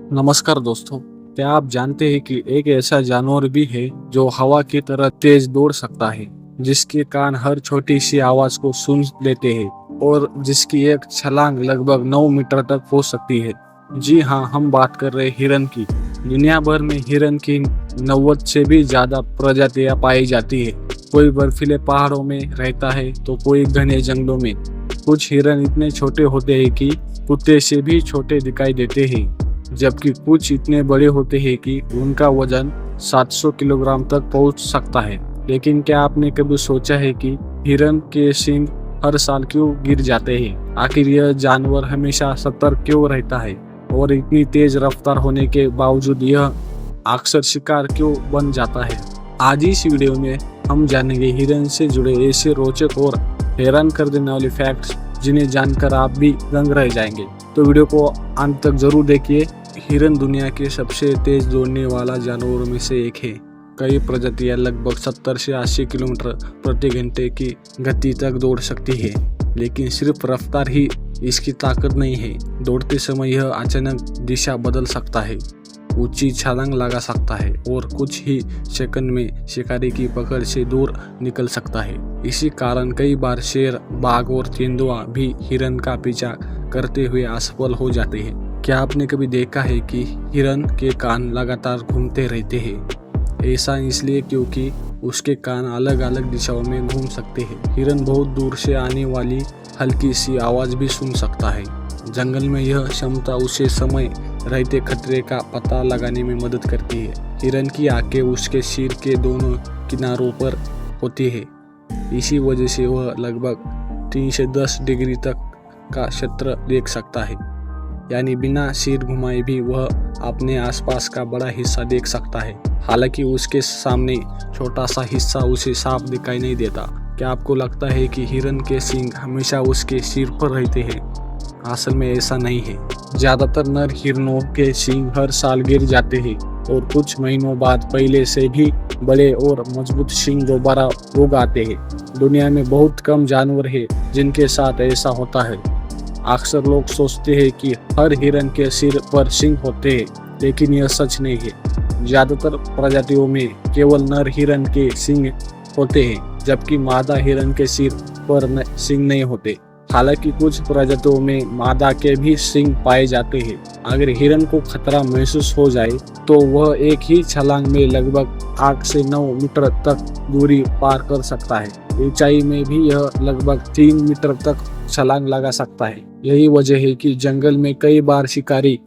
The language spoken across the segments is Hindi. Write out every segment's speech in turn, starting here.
नमस्कार दोस्तों। क्या आप जानते हैं कि एक ऐसा जानवर भी है जो हवा की तरह तेज दौड़ सकता है, जिसके कान हर छोटी सी आवाज को सुन लेते हैं और जिसकी एक छलांग लगभग 9 मीटर तक हो सकती है। जी हाँ, हम बात कर रहे हैं हिरन की। दुनिया भर में हिरन की 90 से भी ज्यादा प्रजातियां पाई जाती है। कोई बर्फीले पहाड़ों में रहता है तो कोई घने जंगलों में। कुछ हिरन इतने छोटे होते हैं कि कुत्ते से भी छोटे दिखाई देते हैं, जबकि कुछ इतने बड़े होते हैं कि उनका वजन 700 किलोग्राम तक पहुंच सकता है। लेकिन क्या आपने कभी सोचा है कि हिरन के सींग हर साल क्यों गिर जाते हैं? आखिर यह जानवर हमेशा सतर्क क्यों रहता है और इतनी तेज रफ्तार होने के बावजूद यह अक्सर शिकार क्यों बन जाता है? आज इस वीडियो में हम जानेंगे हिरन से जुड़े ऐसे रोचक और हैरान कर देने वाले फैक्ट्स जिन्हें जानकर आप भी दंग रह जाएंगे। तो वीडियो को अंत तक जरूर देखिए। हिरन दुनिया के सबसे तेज दौड़ने वाला जानवरों में से एक है। कई प्रजातियां लगभग 70 से 80 किलोमीटर प्रति घंटे की गति तक दौड़ सकती है, लेकिन सिर्फ रफ्तार ही इसकी ताकत नहीं है। दौड़ते समय यह अचानक दिशा बदल सकता है, ऊंची छलांग लगा सकता है और कुछ ही सेकंड में शिकारी की पकड़ से दूर निकल सकता है। इसी कारण कई बार शेर, बाघ और तेंदुआ भी हिरन का पीछा करते हुए असफल हो जाते हैं। क्या आपने कभी देखा है कि हिरन के कान लगातार घूमते रहते हैं? ऐसा इसलिए क्योंकि उसके कान अलग अलग दिशाओं में घूम सकते हैं। हिरन बहुत दूर से आने वाली हल्की सी आवाज भी सुन सकता है। जंगल में यह क्षमता उसे समय रहते खतरे का पता लगाने में मदद करती है। हिरन की आंखें उसके सिर के दोनों किनारों पर होती है। इसी वजह से वह लगभग 3 से 10 डिग्री तक का क्षेत्र देख सकता है, यानी बिना सिर घुमाए भी वह अपने आसपास का बड़ा हिस्सा देख सकता है। हालांकि उसके सामने छोटा सा हिस्सा उसे साफ दिखाई नहीं देता। क्या आपको लगता है कि हिरन के सींग हमेशा उसके सिर पर रहते हैं? असल में ऐसा नहीं है। ज्यादातर नर हिरनों के सींग हर साल गिर जाते हैं और कुछ महीनों बाद पहले से भी बड़े और मजबूत सींग दोबारा उग आते हैं। दुनिया में बहुत कम जानवर हैं जिनके साथ ऐसा होता है। अक्सर लोग सोचते हैं कि हर हिरन के सिर पर सींग होते हैं, लेकिन यह सच नहीं है। ज्यादातर प्रजातियों में केवल नर हिरन के सींग होते हैं, जबकि मादा हिरन के सिर पर सींग नहीं होते। हालांकि कुछ प्रजातियों में मादा के भी सींग पाए जाते हैं। अगर हिरन को खतरा महसूस हो जाए तो वह एक ही छलांग में लगभग 8 से 9 मीटर तक दूरी पार कर सकता है। ऊंचाई में भी यह लगभग 3 मीटर तक छलांग लगा सकता है। यही वजह है कि जंगल में कई बार शिकारी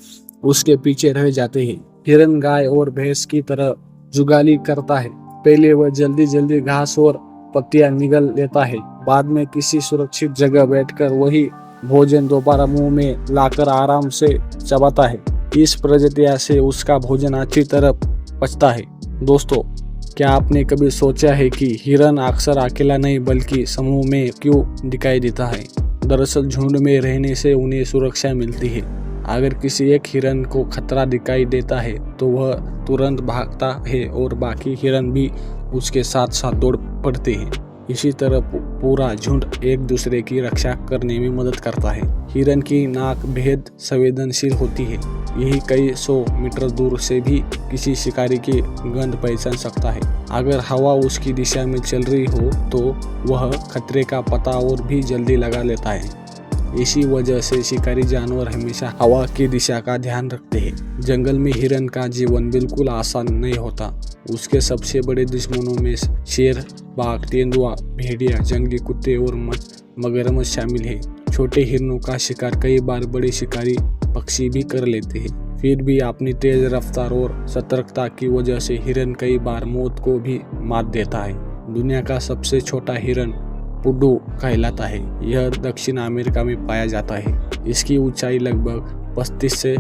उसके पीछे रह जाते हैं। हिरन गाय और भैंस की तरह जुगाली करता है। पहले वह जल्दी जल्दी घास और पत्तियां निगल लेता है, बाद में किसी सुरक्षित जगह बैठकर वही भोजन दोबारा मुंह में लाकर आराम से चबाता है। इस प्रजाति से उसका भोजन अच्छी तरह पचता है। दोस्तों, क्या आपने कभी सोचा है कि हिरन अक्सर अकेला नहीं बल्कि समूह में क्यों दिखाई देता है? दरअसल झुंड में रहने से उन्हें सुरक्षा मिलती है। अगर किसी एक हिरन को खतरा दिखाई देता है तो वह तुरंत भागता है और बाकी हिरन भी उसके साथ साथ दौड़ पड़ते हैं। इसी तरह पूरा झुंड एक दूसरे की रक्षा करने में मदद करता है। हिरन की नाक बेहद संवेदनशील होती है। यही कई 100 मीटर दूर से भी किसी शिकारी की गंध पहचान सकता है। अगर हवा उसकी दिशा में चल रही हो तो वह खतरे का पता और भी जल्दी लगा लेता है। इसी वजह से शिकारी जानवर हमेशा हवा की दिशा का ध्यान रखते हैं। जंगल में हिरन का जीवन बिल्कुल आसान नहीं होता। उसके सबसे बड़े दुश्मनों में शेर, बाघ, तेंदुआ, भेड़िया, जंगली कुत्ते और मगरमच्छ शामिल है। छोटे हिरनों का शिकार कई बार बड़े शिकारी पक्षी भी कर लेते हैं। फिर भी अपनी तेज रफ्तार और सतर्कता की वजह से हिरन कई बार मौत को भी मात देता है। दुनिया का सबसे छोटा हिरन पुड्डू कहलाता है। यह दक्षिण अमेरिका में पाया जाता है। इसकी ऊंचाई लगभग 35 से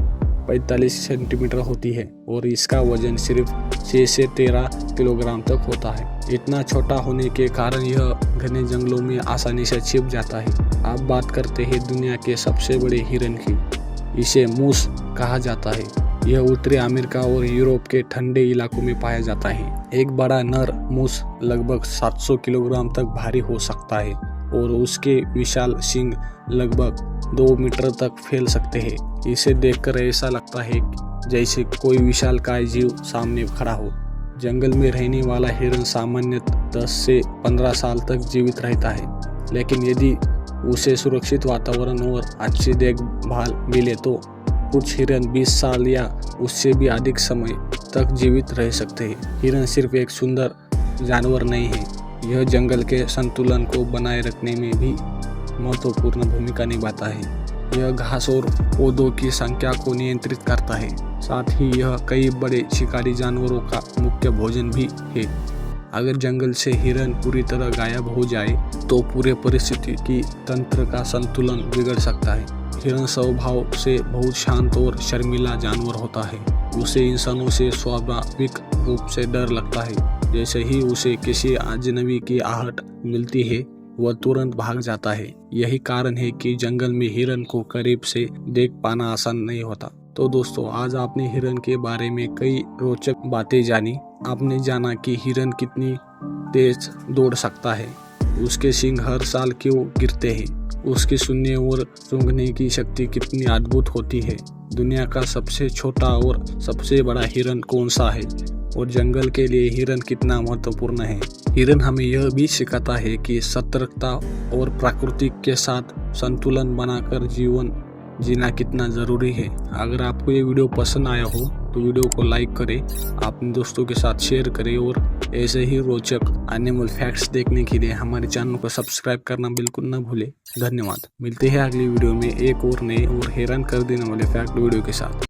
45 सेंटीमीटर होती है और इसका वजन सिर्फ 6 से 13 किलोग्राम तक होता है। इतना छोटा होने के कारण यह घने जंगलों में आसानी से छिप जाता है। अब बात करते हैं दुनिया के सबसे बड़े हिरन की। इसे मूस कहा जाता है। यह उत्तरी अमेरिका और यूरोप के ठंडे इलाकों में पाया जाता है। एक बड़ा नर मूस लगभग 700 किलोग्राम तक भारी हो सकता है, और उसके विशाल सींग लगभग 2 मीटर तक फैल सकते हैं। इसे देखकर ऐसा लगता है जैसे कोई विशालकाय जीव सामने खड़ा हो। जंगल में रहने वाला हिरन सामान्यतः 10 से 15 साल तक जीवित रहता है, लेकिन यदि उसे सुरक्षित वातावरण और अच्छी देखभाल मिले तो कुछ हिरन 20 साल या उससे भी अधिक समय तक जीवित रह सकते हैं। हिरन सिर्फ एक सुंदर जानवर नहीं है, यह जंगल के संतुलन को बनाए रखने में भी महत्वपूर्ण भूमिका निभाता है। यह घास और पौधों की संख्या को नियंत्रित करता है, साथ ही यह कई बड़े शिकारी जानवरों का मुख्य भोजन भी है। अगर जंगल से हिरन पूरी तरह गायब हो जाए तो पूरे परिस्थिति तंत्र का संतुलन बिगड़ सकता है। हिरन स्वभाव से बहुत शांत और शर्मीला जानवर होता है। उसे इंसानों से स्वाभाविक रूप से डर लगता है। जैसे ही उसे किसी अजनबी की आहट मिलती है वह तुरंत भाग जाता है। यही कारण है कि जंगल में हिरन को करीब से देख पाना आसान नहीं होता। तो दोस्तों, आज आपने हिरन के बारे में कई रोचक बातें जानी। आपने जाना कि हिरन कितनी तेज दौड़ सकता है, उसके सींग हर साल क्यों गिरते हैं, उसकी सुनने और सूंघने की शक्ति कितनी अद्भुत होती है, दुनिया का सबसे छोटा और सबसे बड़ा हिरन कौन सा है, और जंगल के लिए हिरन कितना महत्वपूर्ण है। हिरन हमें यह भी सिखाता है कि सतर्कता और प्रकृति के साथ संतुलन बनाकर जीवन जीना कितना ज़रूरी है। अगर आपको ये वीडियो पसंद आया हो तो वीडियो को लाइक करें, अपने दोस्तों के साथ शेयर करें और ऐसे ही रोचक एनिमल फैक्ट्स देखने के लिए हमारे चैनल को सब्सक्राइब करना बिल्कुल न भूलें। धन्यवाद। मिलते हैं अगली वीडियो में एक और नए और हैरान कर देने वाले फैक्ट वीडियो के साथ।